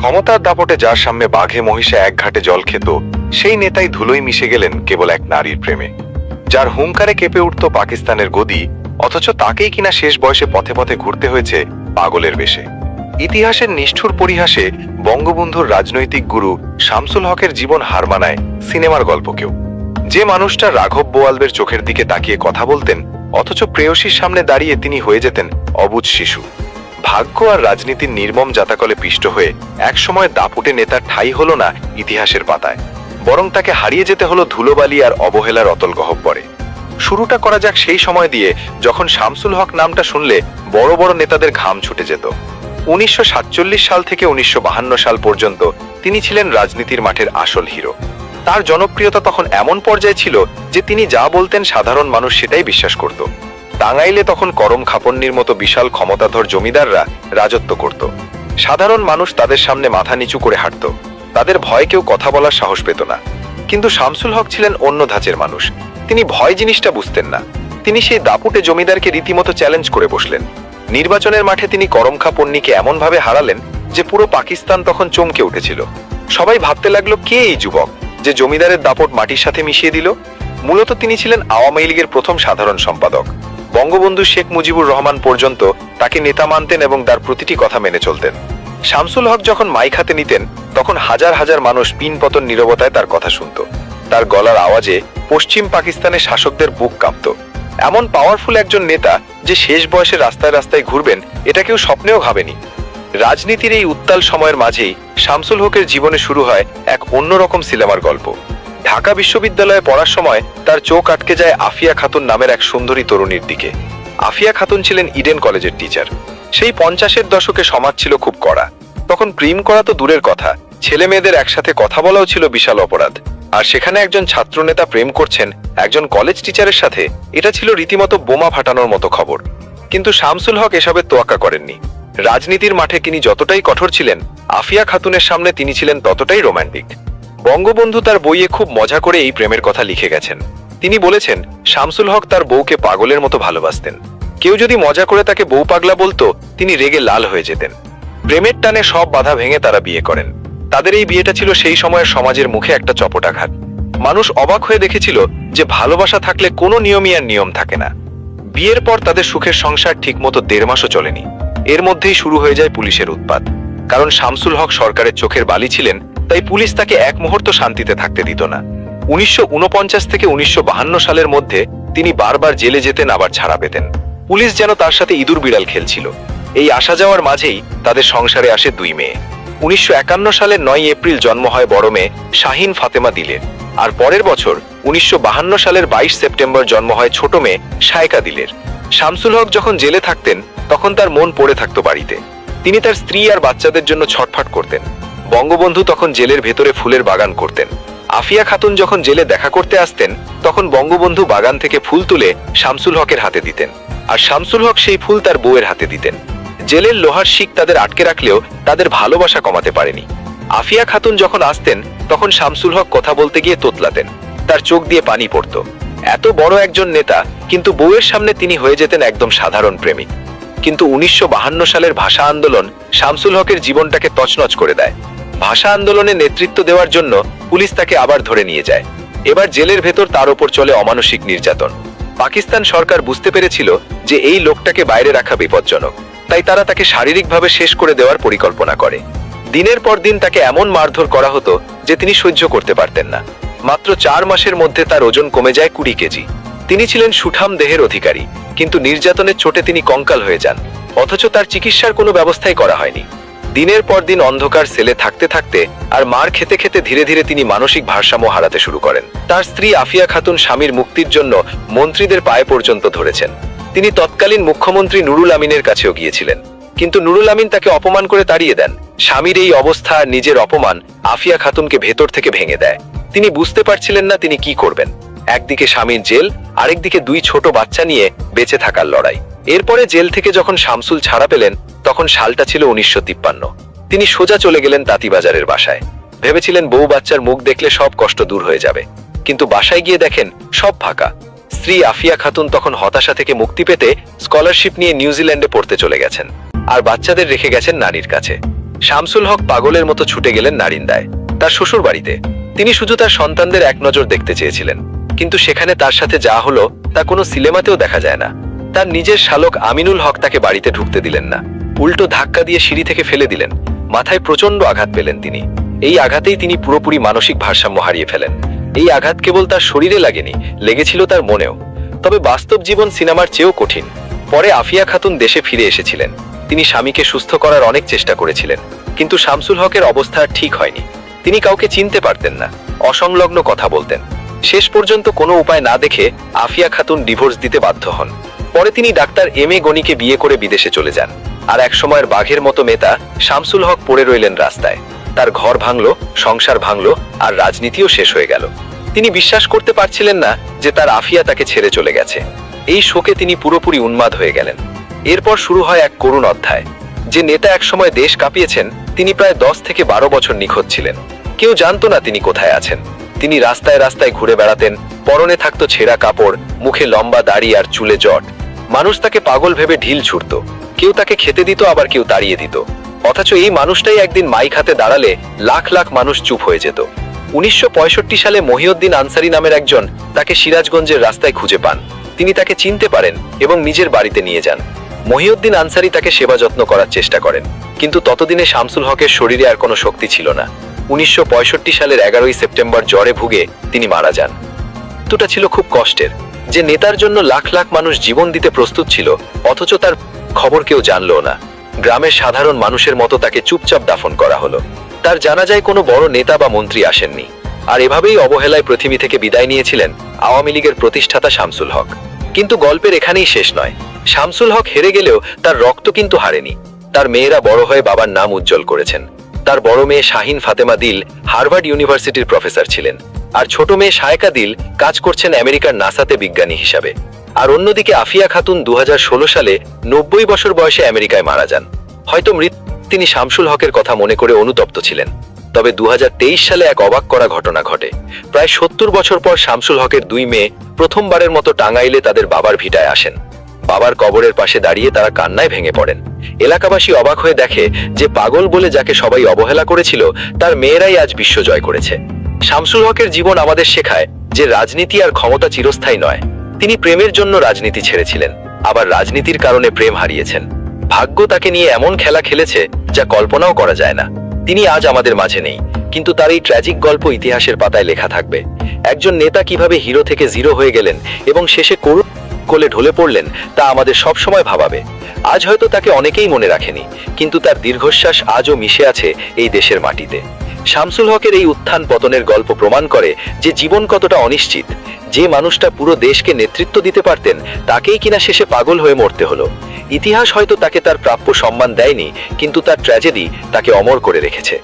ক্ষমতার দাপটে যার সামনে বাঘে মহিষে এক ঘাটে জল খেত, সেই নেতাই ধুলোয় মিশে গেলেন কেবল এক নারীর প্রেমে। যার হুঙ্কারে কেঁপে উঠত পাকিস্তানের গদি, অথচ তাকেই কিনা শেষ বয়সে পথে পথে ঘুরতে হয়েছে পাগলের বেশে। ইতিহাসের নিষ্ঠুর পরিহাসে বঙ্গবন্ধুর রাজনৈতিক গুরু শামসুল হকের জীবন হার মানায় সিনেমার গল্পকেও। যে মানুষটা রাঘব বোয়ালদের চোখের দিকে তাকিয়ে কথা বলতেন, অথচ প্রেয়সীর সামনে দাঁড়িয়ে তিনি হয়ে যেতেন অবুঝ শিশু। ভাগ্য আর রাজনীতির নির্মম জাতাকলে পিষ্ট হয়ে একসময় দাপুটে নেতার ঠাঁই হলো না ইতিহাসের পাতায়, বরং তাকে হারিয়ে যেতে হলো ধুলোবালি আর অবহেলার অতল গহ্বরে। শুরুটা করা যাক সেই সময় দিয়ে, যখন শামসুল হক নামটা শুনলে বড় বড় নেতাদের ঘাম ছুটে যেত। 1947 সাল থেকে 1952 সাল পর্যন্ত তিনি ছিলেন রাজনীতির মাঠের আসল হিরো। তার জনপ্রিয়তা তখন এমন পর্যায়ে ছিল যে তিনি যা বলতেন সাধারণ মানুষ সেটাই বিশ্বাস করত। টাঙ্গাইলে তখন করম খাপন্নির মতো বিশাল ক্ষমতাধর জমিদাররা রাজত্ব করত। সাধারণ মানুষ তাদের সামনে মাথা নিচু করে হাঁটত, তাদের ভয়ে কেউ কথা বলার সাহস পেত না। কিন্তু শামসুল হক ছিলেন অন্য ধাঁচের মানুষ। তিনি ভয় জিনিসটা বুঝতেন না। তিনি সেই দাপুটে জমিদারকে রীতিমতো চ্যালেঞ্জ করে বসলেন। নির্বাচনের মাঠে তিনি করম খাপন্নিকে এমনভাবে হারালেন যে পুরো পাকিস্তান তখন চমকে উঠেছিল। সবাই ভাবতে লাগলো, কে এই যুবক যে জমিদারের দাপট মাটির সাথে মিশিয়ে দিল। মূলত তিনি ছিলেন আওয়ামী লীগের প্রথম সাধারণ সম্পাদক। বঙ্গবন্ধু শেখ মুজিবুর রহমান পর্যন্ত তাকে নেতা মানতেন এবং তার প্রতিটি কথা মেনে চলতেন। শামসুল হক যখন মাইক হাতে নিতেন, তখন হাজার হাজার মানুষ পিনপতন নীরবতায় তার কথা শুনত। তার গলার আওয়াজে পশ্চিম পাকিস্তানের শাসকদের বুক কাঁপত। এমন পাওয়ারফুল একজন নেতা যে শেষ বয়সে রাস্তায় রাস্তায় ঘুরবেন, এটা কেউ স্বপ্নেও ভাবেনি। রাজনীতির এই উত্তাল সময়ের মাঝেই শামসুল হকের জীবনে শুরু হয় এক অন্যরকম সিনেমার গল্প। ঢাকা বিশ্ববিদ্যালয়ে পড়ার সময় তার চোখ আটকে যায় আফিয়া খাতুন নামের এক সুন্দরী তরুণীর দিকে। আফিয়া খাতুন ছিলেন ইডেন কলেজের টিচার। সেই 50-এর দশকে সমাজ ছিল খুব কড়া। তখন প্রেম করা তো দূরের কথা, ছেলে মেয়েদের একসাথে কথা বলাও ছিল বিশাল অপরাধ। আর সেখানে একজন ছাত্রনেতা প্রেম করছেন একজন কলেজ টিচারের সাথে, এটা ছিল রীতিমতো বোমা ফাটানোর মতো খবর। কিন্তু শামসুল হক এসবের তোয়াক্কা করেননি। রাজনীতির মাঠে তিনি যতটাই কঠোর ছিলেন, আফিয়া খাতুনের সামনে তিনি ছিলেন ততটাই রোমান্টিক। বঙ্গবন্ধু তার বইয়ে খুব মজা করে এই প্রেমের কথা লিখে গেছেন। তিনি বলেছেন, শামসুল হক তার বউকে পাগলের মতো ভালোবাসতেন। কেউ যদি মজা করে তাকে বউ পাগলা বলতো, তিনি রেগে লাল হয়ে যেতেন। প্রেমের টানে সব বাধা ভেঙে তারা বিয়ে করেন। তাদের এই বিয়েটা ছিল সেই সময়ের সমাজের মুখে একটা চপটাঘাত। মানুষ অবাক হয়ে দেখেছিল যে ভালোবাসা থাকলে কোনো নিয়মই আর নিয়ম থাকে না। বিয়ের পর তাদের সুখের সংসার ঠিকমতো 1.5 মাসও চলেনি। এর মধ্যেই শুরু হয়ে যায় পুলিশের উৎপাত। কারণ শামসুল হক সরকারের চোখের বালি ছিলেন, তাই পুলিশ তাকে এক মুহূর্ত শান্তিতে থাকতে দিত না। 1949 থেকে 1952 সালের মধ্যে তিনি বারবার জেলে যেতেন, আবার ছাড়া পেতেন। পুলিশ যেন তার সাথে ইঁদুর বিড়াল খেলছিল। এই আসা যাওয়ার মাঝেই তাদের সংসারে আসে 2 মেয়ে। 1951 সালের 9 এপ্রিল জন্ম হয় বড় মেয়ে শাহিন ফাতেমা দিলের। আর পরের বছর 1952 সালের 22 সেপ্টেম্বর জন্ম হয় ছোট মেয়ে শায়কা দিলের। শামসুল হক যখন জেলে থাকতেন, তখন তার মন পড়ে থাকতো বাড়িতে। তিনি তার স্ত্রী আর বাচ্চাদের জন্য ছটফট করতেন। বঙ্গবন্ধু তখন জেলের ভেতরে ফুলের বাগান করতেন। আফিয়া খাতুন যখন জেলে দেখা করতে আসতেন, তখন বঙ্গবন্ধু বাগান থেকে ফুল তুলে শামসুল হকের হাতে দিতেন, আর শামসুল হক সেই ফুল তার বউয়ের হাতে দিতেন। জেলের লোহার শিক তাদের আটকে রাখলেও তাদের ভালোবাসা কমাতে পারেনি। আফিয়া খাতুন যখন আসতেন, তখন শামসুল হক কথা বলতে গিয়ে তোতলাতেন, তার চোখ দিয়ে পানি পড়ত। এত বড় একজন নেতা, কিন্তু বউয়ের সামনে তিনি হয়ে যেতেন একদম সাধারণ প্রেমিক। কিন্তু 1952 সালের ভাষা আন্দোলন শামসুল হকের জীবনটাকে তছনছ করে দেয়। ভাষা আন্দোলনে নেতৃত্ব দেওয়ার জন্য পুলিশ তাকে আবার ধরে নিয়ে যায়। এবার জেলের ভেতর তার উপর চলে অমানসিক নির্যাতন। পাকিস্তান সরকার বুঝতে পেরেছিল যে এই লোকটাকে বাইরে রাখা বিপজ্জনক, তাই তারা তাকে শারীরিকভাবে শেষ করে দেওয়ার পরিকল্পনা করে। দিনের পর দিন তাকে এমন মারধর করা হতো যে তিনি সহ্য করতে পারতেন না। মাত্র 4 মাসের মধ্যে তার ওজন কমে যায় 20 কেজি। তিনি ছিলেন সুঠাম দেহের অধিকারী, কিন্তু নির্যাতনের চোটে তিনি কঙ্কাল হয়ে যান, অথচ তার চিকিৎসার কোনো ব্যবস্থাই করা হয়নি। দিনের পর দিন অন্ধকার সেলে থাকতে থাকতে আর মার খেতে খেতে ধীরে ধীরে তিনি মানসিক ভারসাম্য হারাতে শুরু করেন। তার স্ত্রী আফিয়া খাতুন স্বামীর মুক্তির জন্য মন্ত্রীদের পায়ে পর্যন্ত ধরেছেন। তিনি তৎকালীন মুখ্যমন্ত্রী নুরুল আমিনের কাছেও গিয়েছিলেন, কিন্তু নুরুল আমিন তাকে অপমান করে তাড়িয়ে দেন। স্বামীর এই অবস্থা আর নিজের অপমান আফিয়া খাতুনকে ভেতর থেকে ভেঙে দেয়। তিনি বুঝতে পারছিলেন না তিনি কি করবেন। একদিকে স্বামীর জেল, আরেকদিকে 2 ছোট বাচ্চা নিয়ে বেঁচে থাকার লড়াই। এরপরে জেল থেকে যখন শামসুল ছাড়া পেলেন, তখন সালটা ছিল 1953। তিনি সোজা চলে গেলেন তাঁতিবাজারের বাসায়। ভেবেছিলেন বউ বাচ্চার মুখ দেখলে সব কষ্ট দূর হয়ে যাবে, কিন্তু বাসায় গিয়ে দেখেন সব ফাঁকা। স্ত্রী আফিয়া খাতুন তখন হতাশা থেকে মুক্তি পেতে স্কলারশিপ নিয়ে নিউজিল্যান্ডে পড়তে চলে গেছেন, আর বাচ্চাদের রেখে গেছেন নানির কাছে। শামসুল হক পাগলের মতো ছুটে গেলেন নারিন্দায়, তার শ্বশুর বাড়িতে। তিনি শুধু তার সন্তানদের এক নজর দেখতে চেয়েছিলেন, কিন্তু সেখানে তার সাথে যা হলো তা কোনো সিনেমাতেও দেখা যায় না। তার নিজের শালক আমিনুল হক তাকে বাড়িতে ঢুকতে দিলেন না, উল্টো ধাক্কা দিয়ে সিঁড়ি থেকে ফেলে দিলেন। মাথায় প্রচন্ড আঘাত পেলেন তিনি। এই আঘাতেই তিনি পুরোপুরি মানসিক ভারসাম্য হারিয়ে ফেলেন। এই আঘাত কেবল তার শরীরে লাগেনি, লেগেছিল তার মনেও। তবে বাস্তব জীবন সিনেমার চেয়েও কঠিন। পরে আফিয়া খাতুন দেশে ফিরে এসেছিলেন। তিনি স্বামীকে সুস্থ করার অনেক চেষ্টা করেছিলেন, কিন্তু শামসুল হকের অবস্থা আর ঠিক হয়নি। তিনি কাউকে চিনতে পারতেন না, অসংলগ্ন কথা বলতেন। শেষ পর্যন্ত কোনো উপায় না দেখে আফিয়া খাতুন ডিভোর্স দিতে বাধ্য হন। পরে তিনি ডাক্তার এম এ গনিকে বিয়ে করে বিদেশে চলে যান। আর এক সময়ের বাঘের মতো নেতা শামসুল হক পড়ে রইলেন রাস্তায়। তার ঘর ভাঙলো, সংসার ভাঙলো, আর রাজনীতিও শেষ হয়ে গেল। তিনি বিশ্বাস করতে পারছিলেন না যে তার আফিয়া তাকে ছেড়ে চলে গেছে। এই শোকে তিনি পুরোপুরি উন্মাদ হয়ে গেলেন। এরপর শুরু হয় এক করুণ অধ্যায়। যে নেতা একসময় দেশ কাঁপিয়েছেন, তিনি প্রায় 10 থেকে 12 বছর নিখোঁজ ছিলেন। কেউ জানতো না তিনি কোথায় আছেন। তিনি রাস্তায় রাস্তায় ঘুরে বেড়াতেন, পরনে থাকতো ছেঁড়া কাপড়, মুখে লম্বা দাড়ি আর চুলে জট। মানুষ তাকে পাগল ভেবে ঢিল ছুড়ত, কেউ তাকে খেতে দিত, আবার কেউ তাড়িয়ে দিত। অথচ এই মানুষটাই একদিন মাইক হাতে দাঁড়ালে লাখ লাখ মানুষ চুপ হয়ে যেত। 1965 সালে মহিউদ্দিন আনসারী নামের একজন তাকে সিরাজগঞ্জের রাস্তায় খুঁজে পান। তিনি তাকে চিনতে পারেন এবং নিজের বাড়িতে নিয়ে যান। মহিউদ্দিন আনসারী তাকে সেবা যত্ন করার চেষ্টা করেন, কিন্তু ততদিনে শামসুল হকের শরীরে আর কোনো শক্তি ছিল না। 1965 সালের 11ই সেপ্টেম্বর জ্বরে ভুগে তিনি মারা যান। মৃত্যুটা ছিল খুব কষ্টের। যে নেতার জন্য লাখ লাখ মানুষ জীবন দিতে প্রস্তুত ছিল, অথচ তার খবর কেউ জানলো না। গ্রামের সাধারণ মানুষের মতো তাকে চুপচাপ দাফন করা হলো। তার জানাজায় কোনো বড় নেতা বা মন্ত্রী আসেননি। আর এভাবেই অবহেলায় পৃথিবী থেকে বিদায় নিয়েছিলেন আওয়ামী লীগের প্রতিষ্ঠাতা শামসুল হক। কিন্তু গল্পের এখানেই শেষ নয়। শামসুল হক হেরে গেলেও তার রক্ত কিন্তু হারেনি। তার মেয়েরা বড় হয়ে বাবার নাম উজ্জ্বল করেছেন। তার বড় মেয়ে শাহিন ফাতেমা দিল হার্ভার্ড ইউনিভার্সিটির প্রফেসর ছিলেন, আর ছোট মেয়ে শায়কা দিল কাজ করছেন আমেরিকার নাসাতে বিজ্ঞানী হিসাবে। আর অন্যদিকে আফিয়া খাতুন 2016 সালে 90 বছর বয়সে আমেরিকায় মারা যান। হয়তো তিনি শামসুল হকের কথা মনে করে অনুতপ্ত ছিলেন। তবে 2023 সালে এক অবাক করা ঘটনা ঘটে। প্রায় 70 বছর পর শামসুল হকের 2 মেয়ে প্রথমবারের মতো টাঙ্গাইলে তাদের বাবার ভিটায় আসেন। বাবার কবরের পাশে দাঁড়িয়ে তারা কান্নায় ভেঙে পড়েন। এলাকাবাসী অবাক হয়ে দেখে যে পাগল বলে যাকে সবাই অবহেলা করেছিল, তার মেয়েরাই আজ বিশ্ব জয় করেছে। শামসুল হকের জীবন আমাদের শেখায় যে রাজনীতি আর ক্ষমতা চিরস্থায়ী নয়। তিনি প্রেমের জন্য রাজনীতি ছেড়েছিলেন, আবার রাজনীতির কারণে প্রেম হারিয়েছেন। ভাগ্য তাকে নিয়ে এমন খেলা খেলেছে যা কল্পনাও করা যায় না। তিনি আজ আমাদের মাঝে নেই, কিন্তু তার এই ট্র্যাজিক গল্প ইতিহাসের পাতায় লেখা থাকবে। একজন নেতা কিভাবে হিরো থেকে জিরো হয়ে গেলেন এবং শেষে করুণ কোলে ঢলে পড়লেন, তা আমাদের সব সময় ভাবাবে। আজ হয়তো তাকে অনেকেই মনে রাখেনি, কিন্তু তার দীর্ঘশ্বাস আজও মিশে আছে এই দেশের মাটিতে। শামসুল হকের এই উত্থান পতনের গল্প প্রমাণ করে যে জীবন কতটা অনিশ্চিত। যে মানুষটা পুরো দেশকে নেতৃত্ব দিতে পারতেন, তাকেই কিনা শেষে পাগল হয়ে মরতে হলো। ইতিহাস হয়তো তাকে তার প্রাপ্য সম্মান দেয়নি, কিন্তু তার ট্র্যাজেডি তাকে অমর করে রেখেছে।